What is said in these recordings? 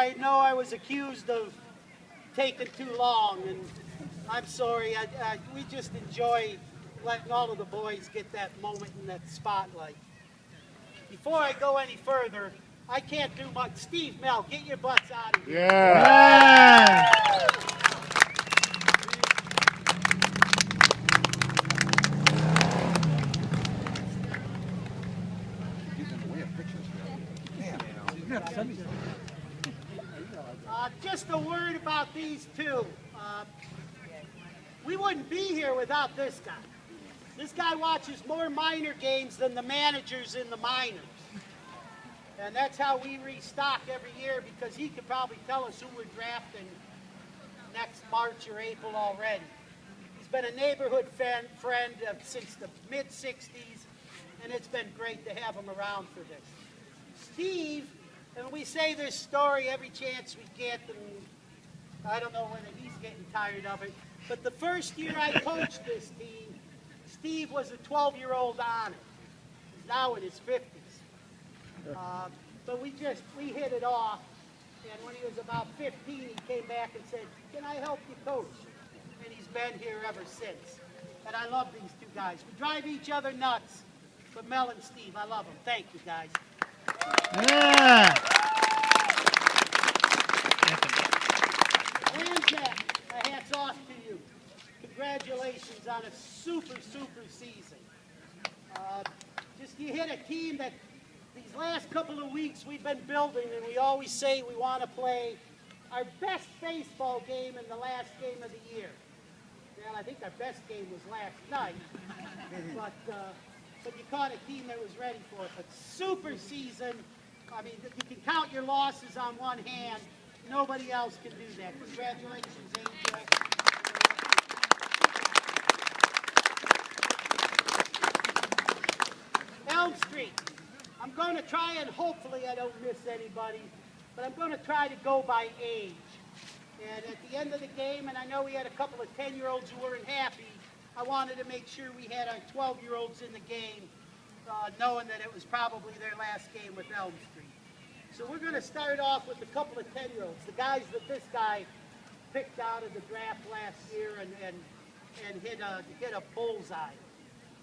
I know I was accused of taking too long, and I'm sorry. We just enjoy letting all of the boys get that moment in that spotlight. Before I go any further, I can't do much. Steve, Mel, get your butts out of here. Yeah. Just a word about these two. We wouldn't be here without this guy. This guy watches more minor games than the managers in the minors. And that's how we restock every year, because he could probably tell us who we're drafting next March or April already. He's been a neighborhood friend since the mid-'60s, and it's been great to have him around for this. Steve, and we say this story every chance we get, and I don't know whether he's getting tired of it, but the first year I coached this team, Steve was a 12-year-old on it. He's now in his 50s. But we hit it off, and when he was about 15, he came back and said, "Can I help you coach?" And he's been here ever since. And I love these two guys. We drive each other nuts, but Mel and Steve, I love them. Thank you, guys. Yeah. Ramjack, my hat's off to you. Congratulations on a super season. You hit a team that these last couple of weeks we've been building, and we always say we want to play our best baseball game in the last game of the year. Well, I think our best game was last night, but you caught a team that was ready for it. But super season, I mean, you can count your losses on one hand. Nobody else can do that. Congratulations, Angel. Elm Street. I'm going to try, and hopefully I don't miss anybody, but I'm going to try to go by age. And at the end of the game, and I know we had a couple of 10-year-olds who weren't happy, I wanted to make sure we had our 12-year-olds in the game, knowing that it was probably their last game with Elm Street. So we're going to start off with a couple of 10-year-olds, the guys that this guy picked out of the draft last year and hit a bullseye.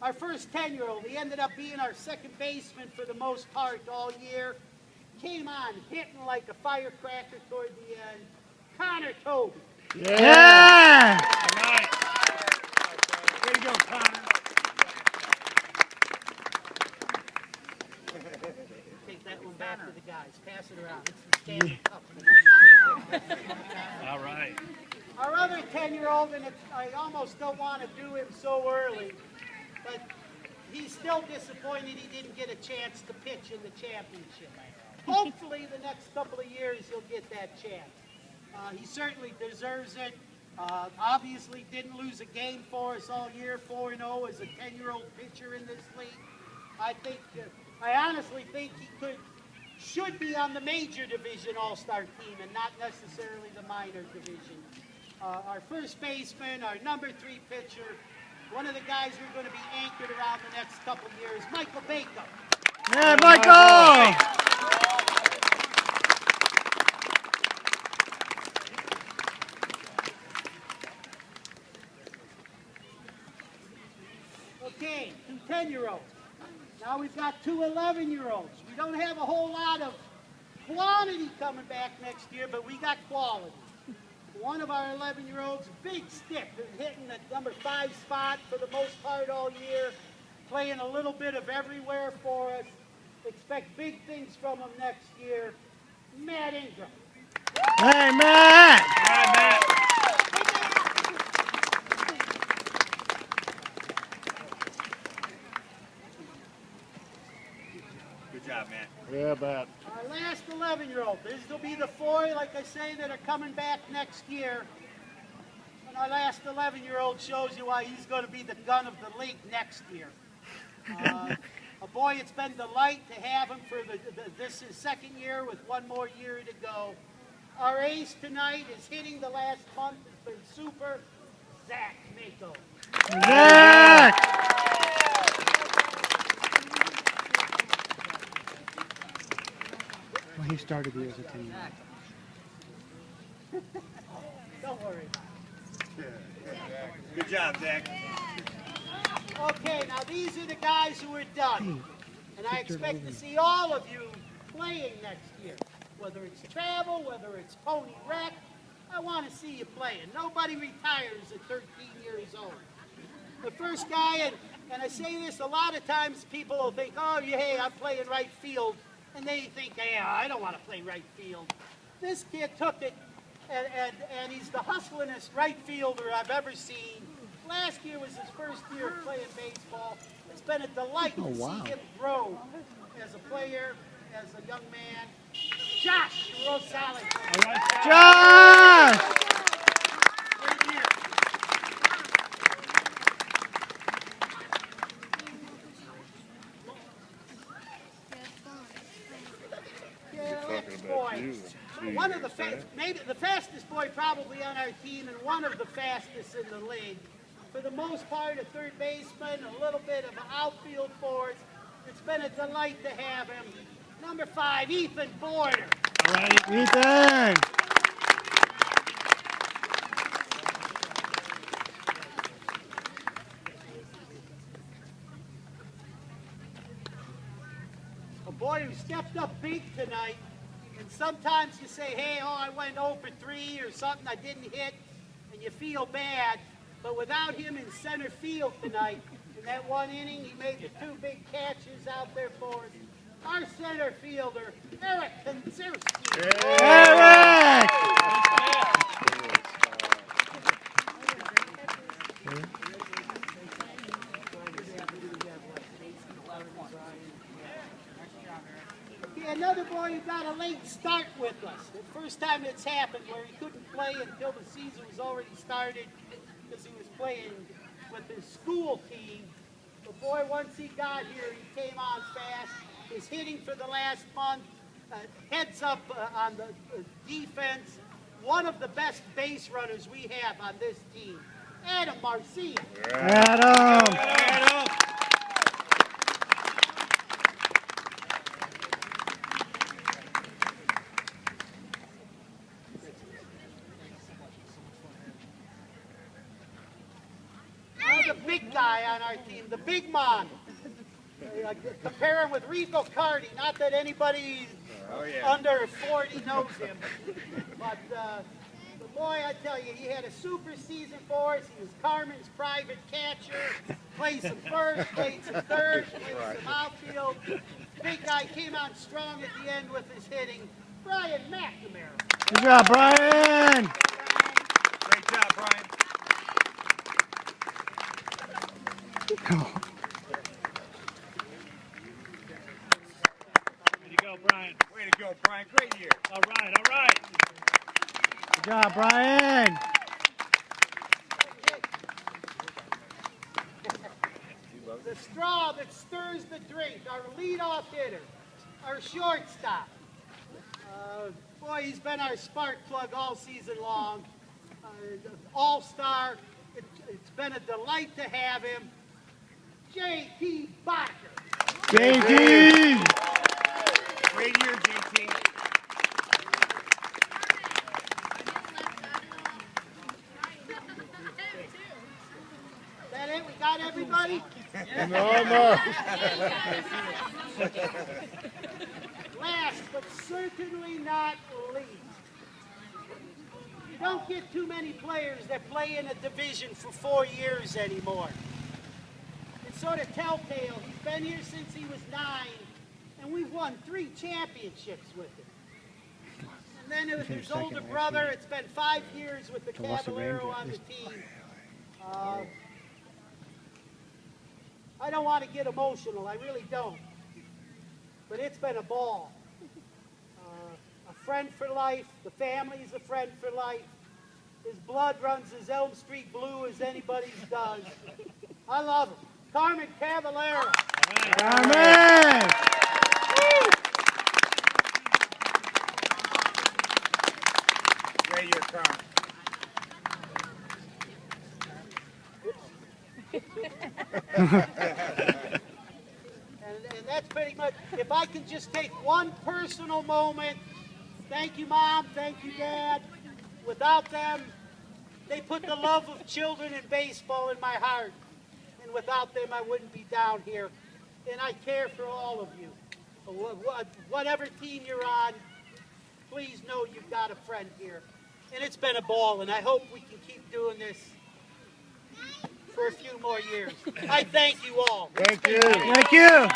Our first 10-year-old, he ended up being our second baseman for the most part all year. Came on hitting like a firecracker toward the end. Connor Toby. Yeah! All right. Way to go, Connor. Take that one back to the guys. Pass it around. It's the Stanley Cup. All right. Our other 10-year-old, and I almost don't want to do him so early, but he's still disappointed he didn't get a chance to pitch in the championship. Hopefully the next couple of years he'll get that chance. He certainly deserves it. Obviously didn't lose a game for us all year, 4-0 as a 10-year-old pitcher in this league. I honestly think he should be on the major division all-star team and not necessarily the minor division. Our first baseman, our number 3 pitcher, one of the guys we're going to be anchored around the next couple of years, Michael Baker. Yeah, Michael! Okay, 2 10-year-olds. Now we've got 2 11-year-olds. We don't have a whole lot of quantity coming back next year, but we got quality. One of our 11-year-olds, big stick, been hitting the number 5 spot for the most part all year, playing a little bit of everywhere for us. Expect big things from him next year. Matt Ingram. Hey, Matt! All right, Matt. Good job, Matt. Yeah, Matt. Our last 11-year-old. These will be the 4, like I say, that are coming back next year. And our last 11-year-old shows you why he's going to be the gun of the league next year. A boy, it's been a delight to have him for this is second year with one more year to go. Our ace tonight is hitting the last month. It's been super. Zach Mako. Zach! Well, he started here as a 10-year-old. Don't worry about Good job, Zach. it. Okay, now these are the guys who are done. And I expect to see all of you playing next year. Whether it's travel, whether it's pony rec, I want to see you playing. Nobody retires at 13 years old. The first guy, and I say this a lot of times, people will think, oh, yeah, hey, I'm playing right field. And they think, yeah, I don't want to play right field. This kid took it, and he's the hustlingest right fielder I've ever seen. Last year was his first year of playing baseball. It's been a delight to see him grow as a player, as a young man. Josh Rosales. Josh! Great year. One of the maybe the fastest boy probably on our team, and one of the fastest in the league. For the most part, a third baseman, a little bit of an outfield force. It's been a delight to have him. Number 5, Ethan Boyer. All right, Ethan. A boy who stepped up big tonight. And sometimes you say, hey, oh, I went 0 for 3 or something I didn't hit, and you feel bad. But without him in center field tonight, in that one inning, he made the 2 big catches out there for us. Our center fielder, Eric Konzerski. Eric! Another boy who got a late start with us. The first time it's happened where he couldn't play until the season was already started because he was playing with his school team. But boy, once he got here, he came on fast. His hitting for the last month, heads up on the defense. One of the best base runners we have on this team. Adam Marcia. Adam! Adam. The big guy on our team, the big man. Compare him with Rico Cardi. Not that anybody under 40 knows him. But boy, I tell you, he had a super season for us. He was Carmen's private catcher. Played some first, played some third, played some outfield. Big guy came on strong at the end with his hitting. Brian McNamara. Good job, Brian! Great job, Brian. Way to go, Brian. Way to go, Brian. Great year. All right, all right. Good job, Brian! The straw that stirs the drink, our leadoff hitter, our shortstop. Boy, he's been our spark plug all season long. All-star. It's been a delight to have him. J.T. Barker. JT! Great year, JT. Is that it? We got everybody? No. Last but certainly not least. You don't get too many players that play in a division for 4 years anymore. It's sort of telltale. He's been here since he was 9, and we've won 3 championships with him. And then with his older brother, it's been 5 years with the Caballero on the team. I don't want to get emotional, I really don't. But it's been a ball. A friend for life, the family's a friend for life. His blood runs as Elm Street blue as anybody's does. I love him. Carmen Caballero. Amen! Great year, Carmen. And that's pretty much, if I can just take one personal moment, thank you, Mom, thank you, Dad. Without them, they put the love of children and baseball in my heart. And without them, I wouldn't be down here. And I care for all of you. Whatever team you're on, please know you've got a friend here. And it's been a ball, and I hope we can keep doing this for a few more years. I thank you all. Thank you. Thank you.